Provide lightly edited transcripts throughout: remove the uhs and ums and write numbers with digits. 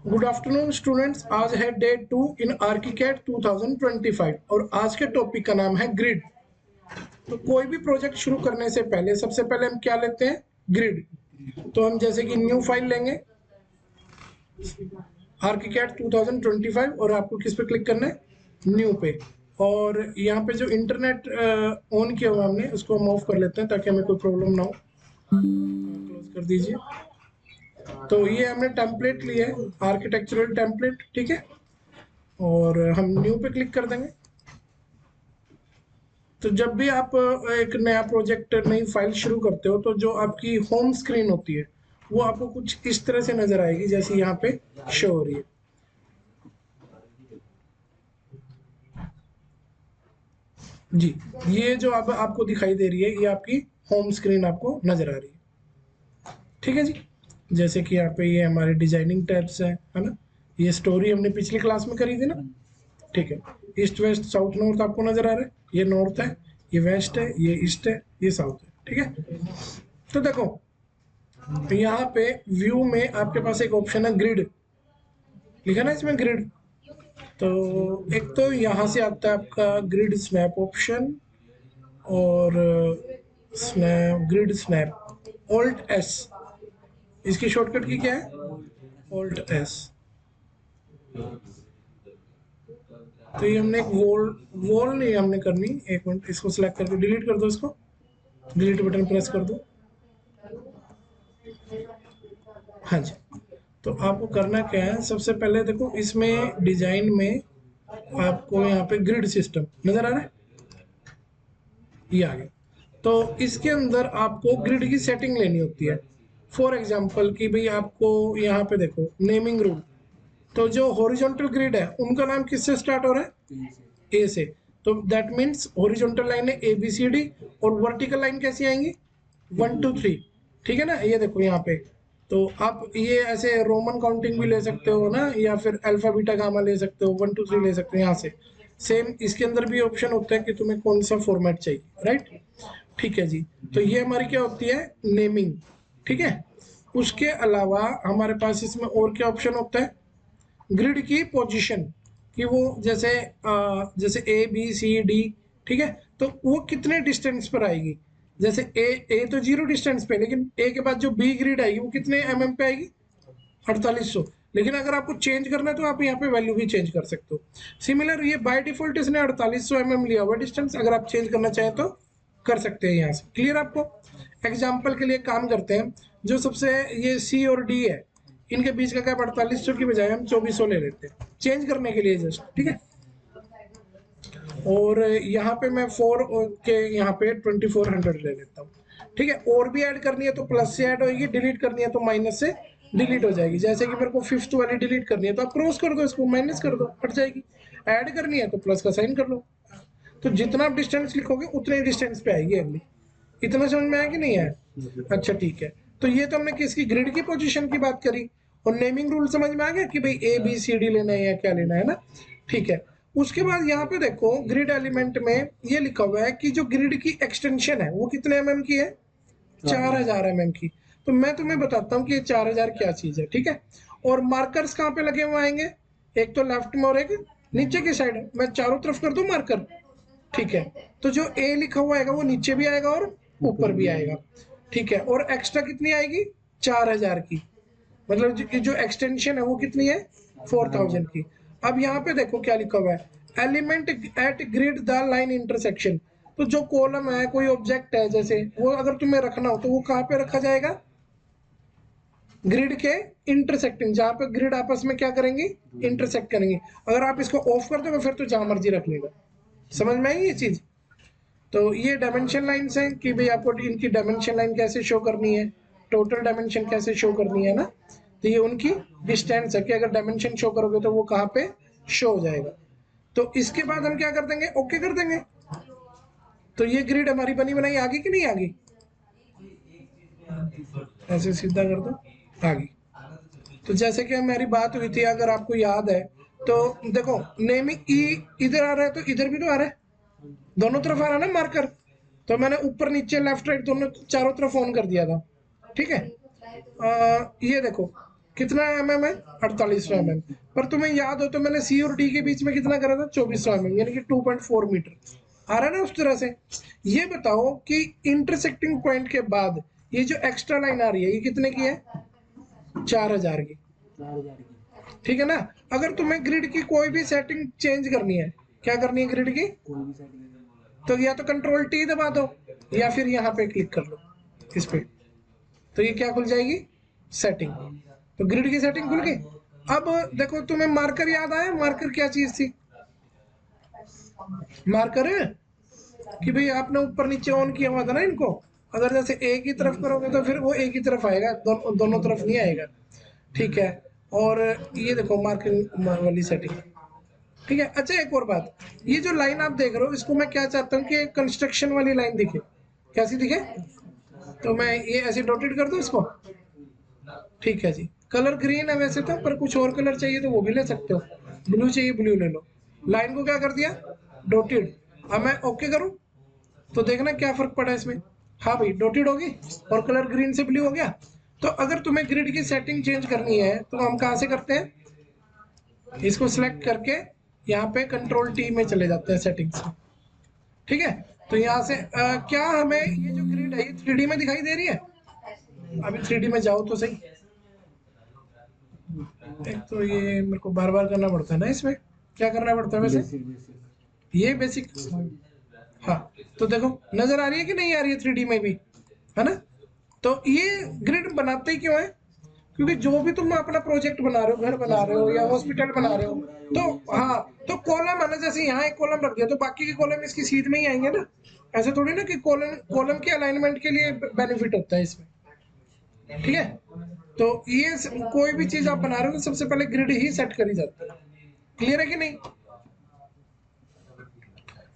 Good afternoon students, आज है day 2 इन ArchiCAD 2025 और आज के टॉपिक का नाम है ग्रिड। तो कोई भी प्रोजेक्ट शुरू करने से पहले सबसे पहले हम क्या लेते हैं? ग्रिड। तो हम जैसे कि न्यू फाइल लेंगे आर्किकैड 2025 और आपको किस पे क्लिक करना है? न्यू पे। और यहाँ पे जो इंटरनेट ऑन किया हुआ हमने उसको हम ऑफ कर लेते हैं ताकि हमें कोई प्रॉब्लम ना हो। क्लोज कर दीजिए। तो ये हमने टेम्पलेट लिया है, आर्किटेक्चरल टेम्पलेट, ठीक है। और हम न्यू पे क्लिक कर देंगे। तो जब भी आप एक नया प्रोजेक्ट, नई फाइल शुरू करते हो तो जो आपकी होम स्क्रीन होती है वो आपको कुछ इस तरह से नजर आएगी जैसे यहाँ पे शो हो रही है। जी, ये जो अब आपको दिखाई दे रही है ये आपकी होम स्क्रीन आपको नजर आ रही है, ठीक है जी। जैसे कि यहाँ पे ये हमारे डिजाइनिंग टैब्स है ना। ये स्टोरी हमने पिछली क्लास में करी थी ना, ठीक है। ईस्ट वेस्ट साउथ नॉर्थ आपको नजर आ रहा है, ये नॉर्थ है, ये वेस्ट है, ये ईस्ट है, ये साउथ है, ठीक है। तो देखो यहाँ पे व्यू में आपके पास एक ऑप्शन है ग्रिड, लिखा ना इसमें ग्रिड। तो एक तो यहाँ से आता है आपका ग्रिड स्नैप ऑप्शन और snap grid snap alt S, इसकी शॉर्टकट की क्या है? Alt S. तो ये हमने एक वॉल नहीं हमने करनी, एक मिनट, इसको सिलेक्ट करके डिलीट कर दो, इसको डिलीट बटन प्रेस कर दो। हाँ जी। तो आपको करना क्या है, सबसे पहले देखो इसमें डिजाइन में आपको यहाँ पे ग्रिड सिस्टम नजर आ रहा है, ये आ गया। तो इसके अंदर आपको ग्रिड की सेटिंग लेनी होती है। फॉर एग्जांपल कि भाई आपको यहाँ पे देखो नेमिंग रूल, तो जो हॉरिजॉन्टल ग्रिड है उनका नाम किससे स्टार्ट हो रहा है? ए से। तो दैट मीन्स हॉरिजॉन्टल लाइन है ए बी सी डी, और वर्टिकल लाइन कैसी आएंगी? 1 2 3, ठीक है ना। ये देखो यहाँ पे, तो आप ये ऐसे रोमन काउंटिंग भी ले सकते हो ना, या फिर अल्फा बीटा गामा ले सकते हो, 1 2 3 ले सकते हो यहाँ से। सेम इसके अंदर भी ऑप्शन होता है कि तुम्हें कौन सा फॉर्मेट चाहिए, राइट। ठीक है जी। तो ये हमारी क्या होती है? नेमिंग, ठीक है। उसके अलावा हमारे पास इसमें और क्या ऑप्शन होता है? ग्रिड की पोजीशन, कि वो जैसे ए बी सी डी, ठीक है। तो वो कितने डिस्टेंस पर आएगी? जैसे ए तो 0 डिस्टेंस पे, लेकिन ए के बाद जो बी ग्रिड आएगी वो कितने एमएम पे आएगी? 4800। लेकिन अगर आपको चेंज करना है तो आप यहाँ पे वैल्यू भी चेंज कर सकते हो। सिमिलर ये बाय डिफॉल्ट इसने 4800 एमएम लिया हुआ डिस्टेंस, अगर आप चेंज करना चाहें तो कर सकते हैं यहाँ से। क्लियर आपको? एग्जाम्पल के लिए काम करते हैं, जो सबसे ये सी और डी है इनके बीच का गैप 4800 की बजाय हम 2400 ले लेते हैं, चेंज करने के लिए जस्ट, ठीक है। और यहाँ पे मैं 4 के यहाँ पे 2400 ले लेता हूँ, ठीक है। और भी ऐड करनी है तो प्लस से ऐड होगी, डिलीट करनी है तो माइनस से डिलीट हो जाएगी। जैसे कि मेरे को 5th वाली डिलीट करनी है तो आप क्रॉस कर दो, इसको माइनस कर दो, हट जाएगी। ऐड करनी है तो प्लस का साइन कर लो। तो जितना आप डिस्टेंस लिखोगे उतने ही डिस्टेंस पे आएगी अगली। इतना समझ में आया कि नहीं आया? अच्छा ठीक है। तो ये तो हमने किसकी, ग्रिड की पोजीशन की बात करी। और नेमिंग रूल समझ में आ गया कि भाई ए बी सी डी लेना है या क्या लेना है ना, ठीक है। उसके बाद यहाँ पे देखो ग्रिड एलिमेंट में ये लिखा हुआ है कि जो ग्रिड की एक्सटेंशन है वो कितने एमएम की है? 4000 एमएम की। तो मैं तुम्हें बताता हूँ कि ये 4000 क्या चीज है, ठीक है। और मार्कर्स कहाँ पे लगे हुए आएंगे? एक तो लेफ्ट में और एक नीचे की साइड। मैं चारों तरफ कर दूं मार्कर, ठीक है। तो जो ए लिखा हुआ आएगा वो नीचे भी आएगा और ऊपर भी आएगा, ठीक है। और एक्स्ट्रा कितनी आएगी? 4000 की। मतलब जो एक्सटेंशन है वो कितनी है? 4000 की। अब यहाँ पे देखो क्या लिखा हुआ है, element at grid the line intersection. तो जो कॉलम है, कोई ऑब्जेक्ट है जैसे, वो अगर तुम्हें रखना हो तो वो कहाँ पे रखा जाएगा? ग्रिड के इंटरसेक्टिंग, जहां पे ग्रिड आपस में क्या करेंगी? इंटरसेक्ट करेंगी। अगर आप इसको ऑफ कर दोगे फिर तो जहां मर्जी रख लेगा। समझ में आई ये चीज? तो ये डायमेंशन लाइंस हैं कि भाई आपको इनकी डायमेंशन लाइन कैसे शो करनी है, टोटल डायमेंशन कैसे शो करनी है ना। तो ये उनकी डिस्टेंस है कि अगर डायमेंशन शो करोगे तो वो कहाँ पे शो हो जाएगा। तो इसके बाद हम क्या कर देंगे? ओके कर देंगे। तो ये ग्रिड हमारी बनी बनाई आ गई कि नहीं आ गई? ऐसे सीधा कर दो, आ गई। तो जैसे कि हमारी बात हुई थी, अगर आपको याद है तो देखो नेमिंग ई इधर आ रहा है तो इधर भी तो आ रहा है, दोनों तरफ आ रहा है ना मार्कर। तो मैंने ऊपर नीचे लेफ्ट राइट दोनों चारों तरफ ऑन कर दिया था, ठीक है। ये देखो कितना mm है? 4800 mm। पर तुम्हें याद हो तो मैंने सी और डी के बीच में कितना करा था? 2400 mm, यानी कि 2.4 मीटर आ रहा है ना उस तरह से। ये बताओ कि इंटरसेक्टिंग पॉइंट के बाद ये जो एक्स्ट्रा लाइन आ रही है ये कितने की है? 4000 की। 4000 की। ठीक है ना। अगर तुम्हें ग्रिड की कोई भी सेटिंग चेंज करनी है, क्या करनी है ग्रिड की? कोई भी सेटिंग तो या तो कंट्रोल टी दबा दो या फिर यहाँ पे क्लिक कर लो इस पे, तो ये क्या खुल जाएगी? सेटिंग। तो ग्रिड की सेटिंग खुल गई। अब देखो तुम्हें मार्कर याद आया? मार्कर क्या चीज थी? मार्कर कि भाई आपने ऊपर नीचे ऑन किया हुआ था ना इनको, अगर जैसे एक ही तरफ करोगे तो फिर वो एक ही तरफ आएगा, दोनों तरफ नहीं आएगा। ठीक है। और ये देखो मार्किंग वाली सेटिंग। ठीक है। अच्छा एक और बात, ये जो लाइन आप देख रहे हो इसको मैं क्या चाहता हूँ कि कंस्ट्रक्शन वाली लाइन दिखे। कैसी दिखे? तो मैं ये ऐसे डॉटेड कर दूं इसको। ठीक है जी। कलर ग्रीन है वैसे तो, पर कुछ और कलर चाहिए तो वो भी ले सकते हो। ब्लू चाहिए ब्लू ले लो। लाइन को क्या कर दिया? डॉटेड। अब मैं ओके करूं तो देखना क्या फर्क पड़ा इसमें। हाँ भाई डॉटेड होगी और कलर ग्रीन से ब्लू हो गया। तो अगर तुम्हें ग्रिड की सेटिंग चेंज करनी है तो हम कहाँ से करते हैं? इसको सिलेक्ट करके यहाँ पे कंट्रोल टी में चले जाते हैं सेटिंग्स में। ठीक है। तो यहाँ से क्या हमें ये जो ग्रिड है ये 3D में दिखाई दे रही है? अभी 3D में जाओ तो सही। एक तो ये मेरे को बार बार करना पड़ता है ना इसमें, क्या करना पड़ता है वैसे? ये बेसिक। हाँ। तो देखो नजर आ रही है कि नहीं आ रही है 3D में भी, है ना। तो ये ग्रिड बनाते ही क्यों है? क्योंकि जो भी तुम अपना प्रोजेक्ट बना रहे हो, घर बना रहे हो या हॉस्पिटल बना रहे हो, तो हाँ, तो कॉलम है ना, जैसे यहाँ एक कॉलम रख दिया तो बाकी के कॉलम इसकी सीध में ही आएंगे ना। ऐसे थोड़ी ना कि कॉलम कॉलम के अलाइनमेंट के लिए बेनिफिट होता है इसमें। ठीक है। तो ये कोई भी चीज आप बना रहे हो तो सबसे पहले ग्रिड ही सेट करी जाती है। क्लियर है कि नहीं?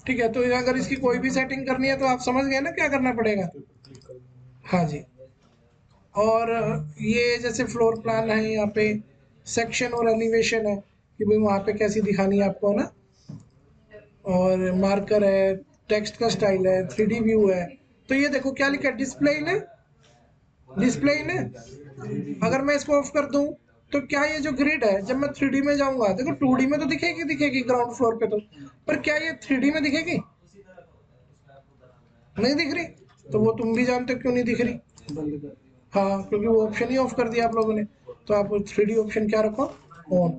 ठीक है। तो अगर इसकी कोई भी सेटिंग करनी है तो आप समझ गए ना क्या करना पड़ेगा। हाँ जी। और ये जैसे फ्लोर प्लान है, यहाँ पे सेक्शन और एलिवेशन है कि भाई वहाँ पे कैसी दिखानी है आपको ना। और मार्कर है, टेक्स्ट का स्टाइल है, 3D व्यू है। तो ये देखो क्या लिखा है? Display in, display in. अगर मैं इसको ऑफ कर दूं तो क्या ये जो ग्रिड है जब मैं 3D में जाऊंगा, देखो 2D में तो दिखेगी दिखेगी ग्राउंड फ्लोर पे तो, पर क्या ये 3D में दिखेगी? नहीं दिख रही। तो वो तुम भी जानते हो क्यों नहीं दिख रही। हाँ, क्योंकि वो ऑप्शन ही ऑफ कर दिया आप लोगों ने। तो आप 3D ऑप्शन क्या रखो? ऑन,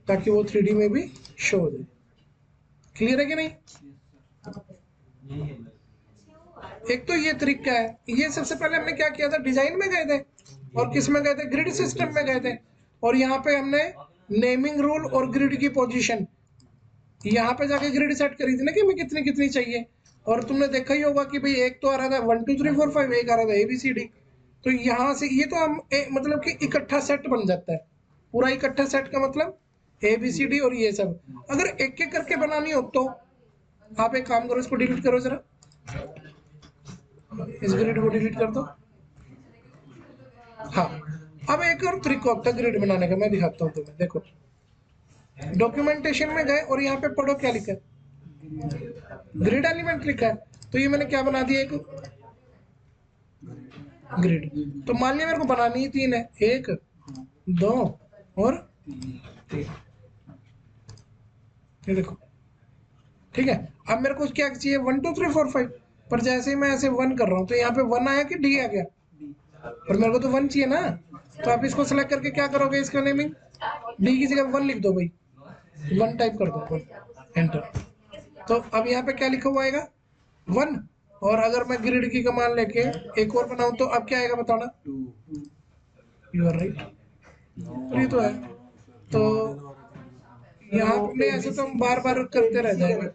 ताकि वो 3D में भी शो हो जाए। क्लियर है कि नहीं? एक तो ये तरीका है। ये सबसे पहले हमने क्या किया था? डिजाइन में गए थे और किस में गए थे? ग्रिड सिस्टम में गए थे। और यहाँ पे हमने नेमिंग रूल और ग्रिड की पोजीशन यहाँ पे जाके ग्रिड सेट करी थी ना कि हमें कितनी कितनी चाहिए। और तुमने देखा ही होगा कि भाई एक तो आ रहा था 1 2 3 4 5, एक आ रहा था ABCD। तो यहाँ से ये तो हम मतलब कि इकट्ठा सेट बन जाता है। पूरा इकट्ठा सेट का मतलब ABCD और ये सब। अगर एक एक करके बनानी हो तो आप एक काम करो, इसको डिलीट करो जरा, इस ग्रिड को डिलीट कर दो। हाँ। अब एक और तरीका होता है ग्रिड बनाने का, मैं दिखाता हूँ तुम्हें। देखो डॉक्यूमेंटेशन में गए और यहाँ पे पढ़ो क्या लिखा है? ग्रिड एलिमेंट लिखा है। तो ये मैंने क्या बना दिया? एक ग्रिड। तो मान लिया मेरे को बनानी ही 3 है, 1 2 और 3। ये देखो। ठीक है। अब मेरे को क्या चाहिए? 1 2 3 4 5। पर जैसे ही मैं ऐसे 1 कर रहा हूँ तो यहाँ पे 1 आया कि D आ गया? पर मेरे को तो 1 चाहिए ना। तो आप इसको सेलेक्ट करके क्या करोगे? इसका नेमिंग D की जगह 1 लिख दो भाई, 1 टाइप कर दो, 1 एंटर। तो अब यहाँ पे क्या लिखा हुआ आएगा? 1। और अगर मैं ग्रिड की कमांड लेके एक और बनाऊं तो अब क्या आएगा बताना? You are right. ये तो है। तो यहाँ पे ऐसे तो हम बार बार करते रह जाएंगे।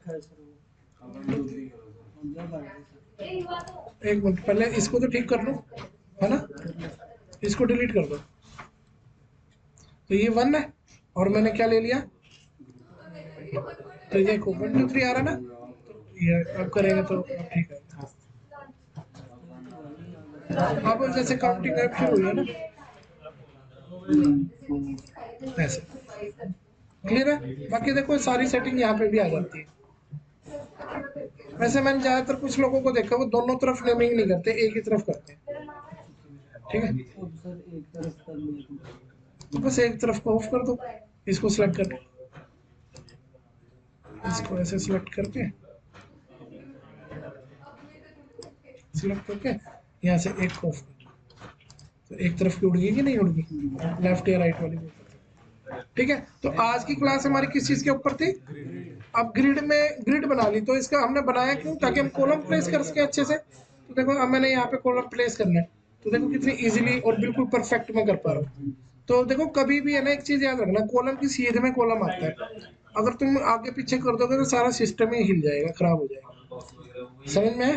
एक मिनट, पहले इसको तो ठीक कर लो, है ना। इसको डिलीट कर दो। तो ये 1 है और मैंने क्या ले लिया? तो देखो 1 2 3 आ रहा ना। तो ये अब करेंगे तो ठीक है। अब जैसे काउंटिंग ऐप शुरू हुई है ना, ऐसे। क्लियर है? बाकी देखो सारी सेटिंग यहाँ पे भी आ जाती है। वैसे मैंने ज्यादातर कुछ लोगों को देखा वो दोनों तरफ नेमिंग नहीं करते, एक ही तरफ करते हैं। ठीक है। तो बस एक तरफ को ऑफ कर दो, इसको सिलेक्ट करके, इसको ऐसे सिलेक्ट करके यहाँ से एक को ऑफ कर, तो एक तरफ की उड़ गई कि नहीं उड़ गई, लेफ्ट या राइट वाली। ठीक है, तो आज की क्लास हमारी किस चीज के ऊपर थी? अब ग्रिड बना ली। तो इसका हमने बनाया क्यों? ताकि हम कॉलम प्लेस कर सके अच्छे से। तो देखो अब मैंने यहाँ पे कॉलम प्लेस करना है, तो देखो कितनी इजीली और बिल्कुल परफेक्ट मैं कर पा रहा हूँ। तो देखो कभी भी है ना, एक चीज याद रखना, कॉलम की सीध में कॉलम आता है, अगर तुम आगे पीछे कर दोगे तो सारा सिस्टम ही हिल जाएगा, खराब हो जाएगा। समझ में है?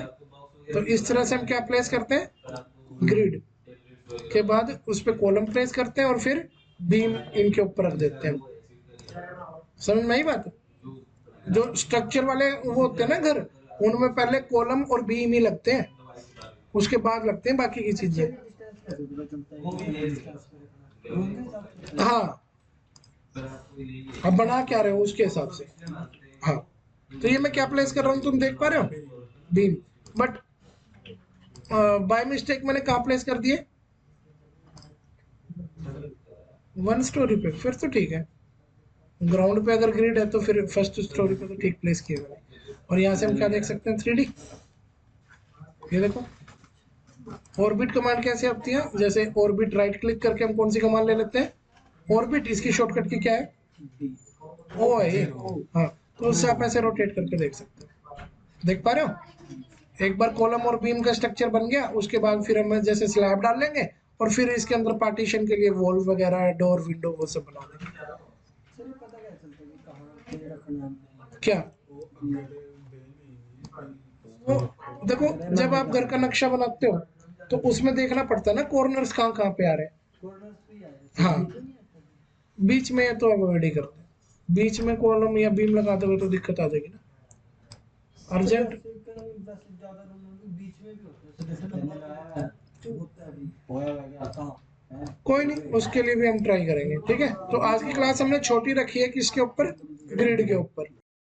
तो इस तरह से हम क्या प्लेस करते हैं, ग्रिड के बाद उस पर कॉलम प्लेस करते हैं और फिर बीम इनके ऊपर रख देते हैं। समझ में आई बात? जो स्ट्रक्चर वाले वो होते हैं ना घर, उनमें पहले कॉलम और बीम ही लगते हैं, उसके बाद लगते हैं बाकी की चीजें। हाँ, अब बना क्या रहे हो उसके हिसाब से। हाँ, तो ये मैं क्या प्लेस कर रहा हूँ तुम देख पा रहे हो, बीम। बट बाय मिस्टेक मैंने कहाँ प्लेस कर दिए, 1 स्टोरी पे। फिर तो ठीक है, ग्राउंड पे अगर ग्रिड है तो फिर फर्स्ट स्टोरी पे तो ठीक प्लेस किया मैंने। और यहाँ से हम क्या देख सकते हैं, 3D। ये देखो ऑर्बिट कमांड कैसे आती है, जैसे ऑर्बिट राइट क्लिक करके हम कौन सी कमांड ले लेते हैं, ऑर्बिट, इसकी शॉर्टकट की क्या है, ओ है ये। हाँ, तो उससे आप ऐसे रोटेट करके देख सकते हो। देख पा रहे हो? एक बार कॉलम और बीम का स्ट्रक्चर बन गया, उसके बाद फिर हम जैसे स्लैब डाल लेंगे और फिर इसके अंदर पार्टीशन के लिए वॉल वगैरह, डोर, विंडो, वो सब बना देंगे। क्या? वो देखो, जब आप घर का नक्शा बनाते हो तो उसमें देखना पड़ता है ना कॉर्नर्स कहाँ कहाँ पे आ रहे हैं। हाँ, बीच में तो अवॉइड ही करते हैं, बीच में कॉलम या बीम लगा दोगे तो दिक्कत आ जाएगी ना, अर्जेंट। कोई नहीं, उसके लिए भी हम ट्राई करेंगे। ठीक है, तो आज की क्लास हमने छोटी रखी है किसके ऊपर, ग्रिड के ऊपर।